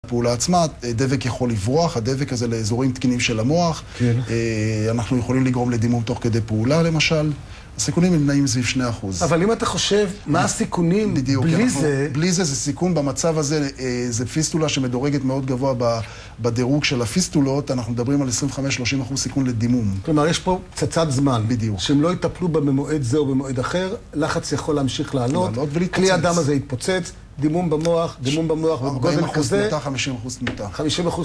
הפעולה עצמה, דבק יכול לברוח, הדבק הזה לאזורים תקינים של המוח. כן. אנחנו יכולים לגרום לדימום תוך כדי פעולה, למשל. הסיכונים הם נעים סביב 2%. אבל אם אתה חושב, מה הסיכונים בלי זה? בלי זה, זה סיכון במצב הזה, זה פיסטולה שמדורגת מאוד גבוה בדירוג של הפיסטולות, אנחנו מדברים על 25-30% סיכון לדימום. כלומר, יש פה פצצת זמן. בדיוק. שהם לא יטפלו בה במועד זה או במועד אחר, לחץ יכול להמשיך לעלות, כלי הדם הזה יתפוצץ, דימום במוח, ובגודל כזה, 40% תמותה, 50% תמותה.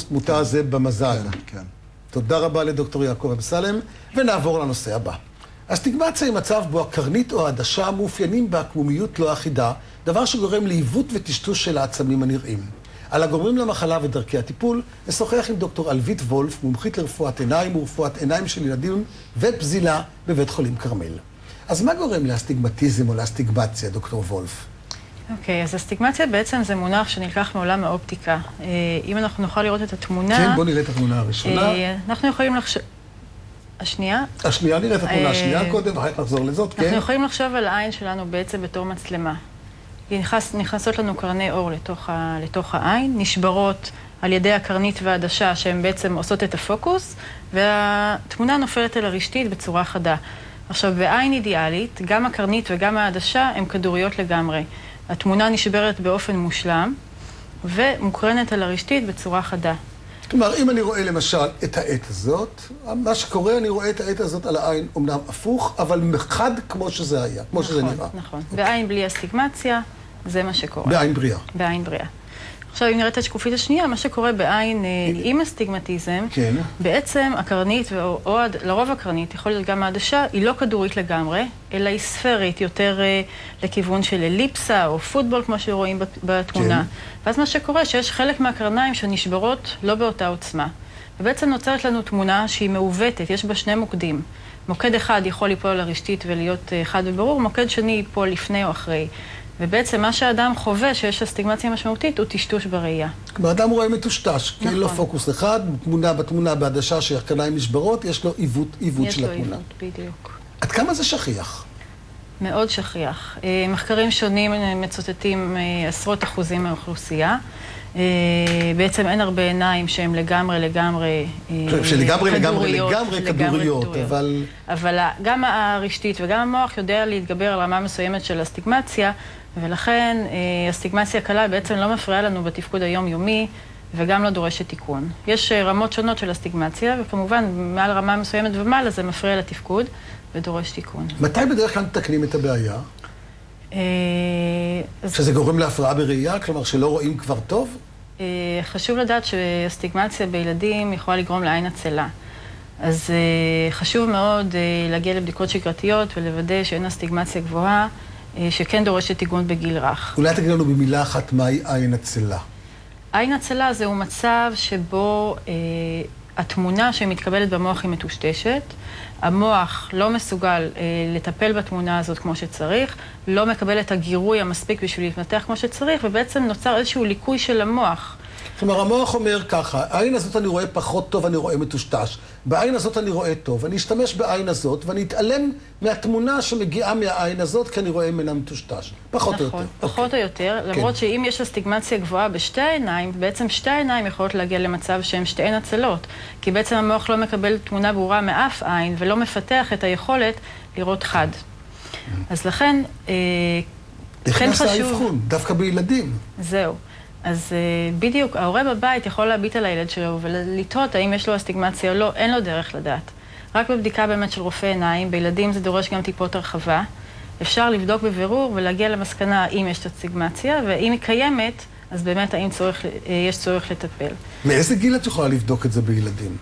50% תמותה זה במזל. כן. תודה רבה לדוקטור יעקב אמסלם, ונעבור לנושא הבא. הסטיגמציה היא מצב בו הקרנית או העדשה מאופיינים בעקמומיות לא אחידה, דבר שגורם לעיוות וטשטוש של העצמים הנראים. על הגורמים למחלה ודרכי הטיפול, נשוחח עם דוקטור אלבית וולף, מומחית לרפואת עיניים ורפואת עיניים של ילדים ופזילה בבית חולים כרמל. אז מה גורם לאסטיגמטיזם או לאסטיגמציה, דוקטור וולף? אוקיי, אז אסטיגמציה בעצם זה מונח שנלקח מעולם האופטיקה. אם אנחנו נוכל לראות את התמונה... כן, בוא נראה את התמונה הראשונה. אנחנו יכולים לחשוב... השנייה? השנייה, נראה את התמונה השנייה קודם, ואחר כך נחזור לזאת, כן? אנחנו יכולים לחשוב על העין שלנו בעצם בתור מצלמה. נכנסות לנו קרני אור לתוך העין, נשברות על ידי הקרנית והעדשה שהן בעצם עושות את הפוקוס, והתמונה נופלת אל הרשתית בצורה חדה. עכשיו, בעין אידיאלית, גם הקרנית וגם העדשה הן כדוריות לגמרי. התמונה נשברת באופן מושלם, ומוקרנת על הרשתית בצורה חדה. כלומר, אם אני רואה למשל את העת הזאת, מה שקורה, אני רואה את העת הזאת על העין, אומנם הפוך, אבל חד כמו שזה היה, כמו שזה נראה. נכון. בעין בלי אסטיגמציה, זה מה שקורה. בעין בריאה. בעין בריאה. עכשיו, אם נראית את השקופית השנייה, מה שקורה בעין עם אסטיגמטיזם, כן. בעצם הקרנית, או לרוב הקרנית, יכול להיות גם העדשה, היא לא כדורית לגמרי, אלא היא ספרית, יותר לכיוון של אליפסה או פוטבול, כמו שרואים בתמונה. כן. ואז מה שקורה, שיש חלק מהקרניים שנשברות לא באותה עוצמה. ובעצם נוצרת לנו תמונה שהיא מעוותת, יש בה שני מוקדים. מוקד אחד יכול ליפול על הרשתית ולהיות חד וברור, מוקד שני ייפול לפני או אחרי. ובעצם מה שהאדם חווה שיש אסטיגמציה משמעותית הוא טשטוש בראייה. כלומר, אדם רואה מטושטש, כי אין לו פוקוס אחד, בתמונה בעדשה שהקרניים נשברות, יש לו עיוות של התמונה. יש לו עיוות, בדיוק. עד כמה זה שכיח? מאוד שכיח. מחקרים שונים מצוטטים עשרות אחוזים מהאוכלוסייה. בעצם אין הרבה עיניים שהן לגמרי כדוריות, אבל גם הרשתית וגם המוח יודע להתגבר על רמה מסוימת של אסטיגמציה, ולכן אסטיגמציה קלה בעצם לא מפריעה לנו בתפקוד היומיומי וגם לא דורשת תיקון. יש רמות שונות של אסטיגמציה, וכמובן מעל רמה מסוימת ומעלה זה מפריע לתפקוד ודורש תיקון. מתי בדרך כלל מתקנים את הבעיה? שזה גורם להפרעה בראייה, כלומר שלא רואים כבר טוב? חשוב לדעת שאסטיגמציה בילדים יכולה לגרום לעין עצלה. אז חשוב מאוד להגיע לבדיקות שגרתיות ולוודא שאין אסטיגמציה גבוהה, שכן דורשת תיקון בגיל רך. אולי תגיד לנו במילה אחת מהי עין עצלה. עין עצלה זהו מצב שבו התמונה שמתקבלת במוח היא מטושטשת, המוח לא מסוגל לטפל בתמונה הזאת כמו שצריך, לא מקבל את הגירוי המספיק בשביל להתנתח כמו שצריך, ובעצם נוצר איזשהו ליקוי של המוח. כלומר, המוח אומר ככה, העין הזאת אני רואה פחות טוב, אני רואה מטושטש. בעין הזאת אני רואה טוב, אני אשתמש בעין הזאת, ואני אתעלם מהתמונה שמגיעה מהעין הזאת, כי אני רואה ממנה מטושטש. פחות או יותר. נכון, פחות או יותר, למרות שאם יש אסטיגמציה גבוהה בשתי העיניים, בעצם שתי העיניים יכולות להגיע למצב שהן שתיהן עצלות, כי בעצם המוח לא מקבל תמונה ברורה מאף עין, ולא מפתח את היכולת לראות חד. אז לכן, כן חשוב... האבחון, דווקא בילדים. זהו. אז בדיוק, ההורה בבית יכול להביט על הילד שלו ולתהות האם יש לו אסטיגמציה או לא, אין לו דרך לדעת. רק בבדיקה באמת של רופא עיניים, בילדים זה דורש גם טיפות הרחבה. אפשר לבדוק בבירור ולהגיע למסקנה אם יש אסטיגמציה, ואם היא קיימת, אז באמת האם יש צורך לטפל. מאיזה גיל את יכולה לבדוק את זה בילדים?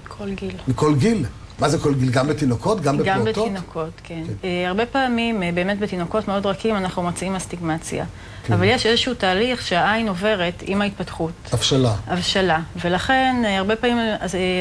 כל גיל. מכל גיל? מה זה כל גיל? גם בתינוקות? גם בפעוטות? גם בתינוקות, כן. הרבה פעמים, באמת בתינוקות מאוד רכים, אנחנו מוצאים אסטיגמציה. אבל יש איזשהו תהליך שהעין עוברת עם ההתפתחות. הבשלה. הבשלה. ולכן, הרבה פעמים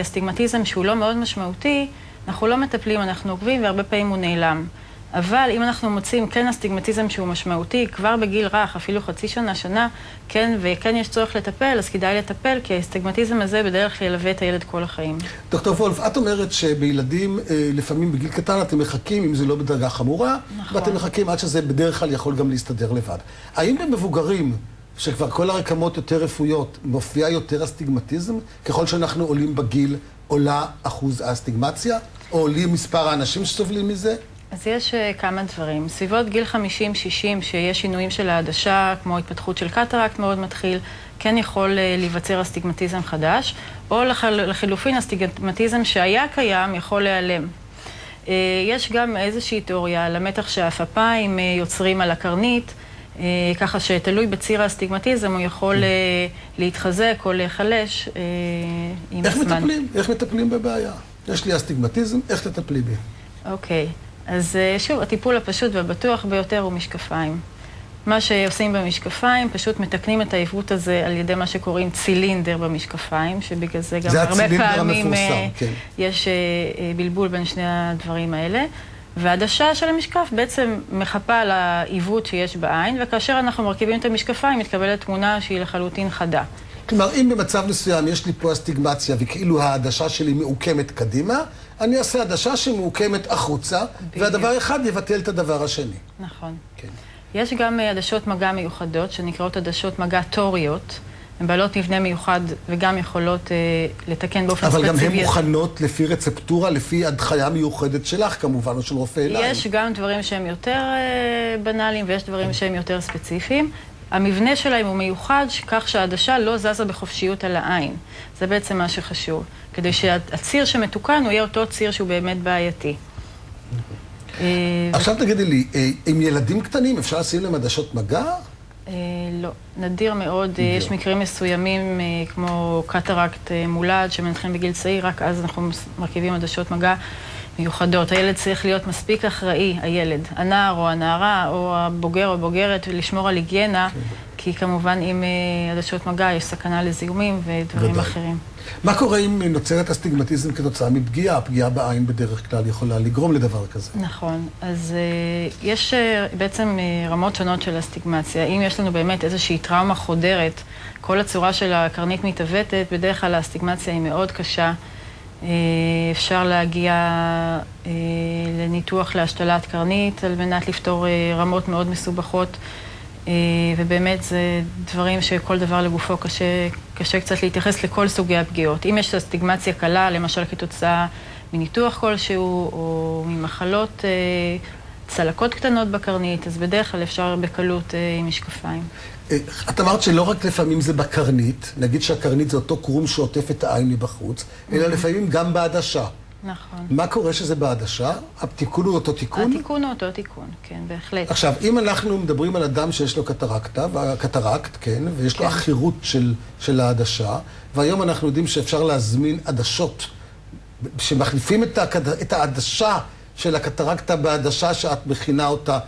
אסטיגמטיזם שהוא לא מאוד משמעותי, אנחנו לא מטפלים, אנחנו עוקבים, והרבה פעמים הוא נעלם. אבל אם אנחנו מוצאים כן אסטיגמטיזם שהוא משמעותי, כבר בגיל רך, אפילו חצי שנה, שנה, כן, וכן יש צורך לטפל, אז כדאי לטפל, כי האסטיגמטיזם הזה בדרך כלל ילווה את הילד כל החיים. דוקטור וולף, את אומרת שבילדים, לפעמים בגיל קטן אתם מחכים, אם זה לא בדרגה חמורה, נכון. ואתם מחכים עד שזה בדרך כלל יכול גם להסתדר לבד. האם במבוגרים שכבר כל הרקמות יותר רפואיות, מופיע יותר אסטיגמטיזם? ככל שאנחנו עולים בגיל, עולה אחוז האסטיגמציה? או עולים מספר האנשים שסובלים מזה? אז יש כמה דברים. סביבות גיל 50-60, שיש שינויים של העדשה, כמו התפתחות של קטרקט מאוד מתחיל, כן יכול להיווצר אסטיגמטיזם חדש, או לחילופין אסטיגמטיזם שהיה קיים יכול להיעלם. יש גם איזושהי תיאוריה על המתח שהאפפיים יוצרים על הקרנית, ככה שתלוי בציר האסטיגמטיזם הוא יכול להתחזק או להיחלש עם הזמן. איך מטפלים בבעיה? יש לי אסטיגמטיזם, איך תטפלי בי? אוקיי, אז שוב, הטיפול הפשוט והבטוח ביותר הוא משקפיים. מה שעושים במשקפיים, פשוט מתקנים את העיוות הזה על ידי מה שקוראים צילינדר במשקפיים, שבגלל זה גם הרבה פעמים יש בלבול בין שני הדברים האלה. והעדשה של המשקף בעצם מחפה על העיוות שיש בעין, וכאשר אנחנו מרכיבים את המשקפיים, מתקבלת תמונה שהיא לחלוטין חדה. כלומר, אם במצב מסוים יש לי פה אסטיגמציה וכאילו העדשה שלי מעוקמת קדימה, אני אעשה עדשה שמעוקמת החוצה, והדבר אחד יבטל את הדבר השני. נכון. כן. יש גם עדשות מגע מיוחדות, שנקראות עדשות מגע תוריות. הן בעלות מבנה מיוחד וגם יכולות לתקן באופן ספציפי. אבל גם הן מוכנות לפי רצפטורה, לפי הדחיה מיוחדת שלך כמובן, או של רופא עיניים. יש גם דברים שהם יותר בנאליים ויש דברים שהם יותר ספציפיים. המבנה שלהם הוא מיוחד כך שהעדשה לא זזה בחופשיות על העין. זה בעצם מה שחשוב. כדי שהציר שמתוקן הוא יהיה אותו ציר שהוא באמת בעייתי. עכשיו תגידי לי, עם ילדים קטנים אפשר לשים להם עדשות מגע? לא, נדיר מאוד. יש מקרים מסוימים כמו קטרקט מולד שמנתחים בגיל צעיר, רק אז אנחנו מרכיבים עדשות מגע מיוחדות. הילד צריך להיות מספיק אחראי, הילד, הנער או הנערה או הבוגר או הבוגרת, לשמור על היגיינה, כי כמובן עם עדשות מגע יש סכנה לזיהומים ודברים אחרים. מה קורה אם נוצרת אסטיגמטיזם כתוצאה מפגיעה? הפגיעה בעין בדרך כלל יכולה לגרום לדבר כזה. נכון. אז יש בעצם רמות שונות של אסטיגמציה. אם יש לנו באמת איזושהי טראומה חודרת, כל הצורה של הקרנית מתעוותת, בדרך כלל האסטיגמציה היא מאוד קשה. אפשר להגיע לניתוח להשתלת קרנית על מנת לפתור רמות מאוד מסובכות. ובאמת זה דברים שכל דבר לגופו קשה קצת להתייחס לכל סוגי הפגיעות. אם יש אסטיגמציה קלה, למשל כתוצאה מניתוח כלשהו, או ממחלות, צלקות קטנות בקרנית, אז בדרך כלל אפשר בקלות עם משקפיים. את אמרת שלא רק לפעמים זה בקרנית, נגיד שהקרנית זה אותו קרום שעוטף את העין מבחוץ, אלא לפעמים גם בעדשה. נכון. מה קורה שזה בעדשה? התיקון הוא אותו תיקון? התיקון הוא אותו תיקון, כן, בהחלט. עכשיו, אם אנחנו מדברים על אדם שיש לו קטרקטה, קטרקט, כן, ויש לו החירות של העדשה, והיום אנחנו יודעים שאפשר להזמין עדשות, שמחליפים את העדשה של הקטרקטה בעדשה שאת מכינה אותה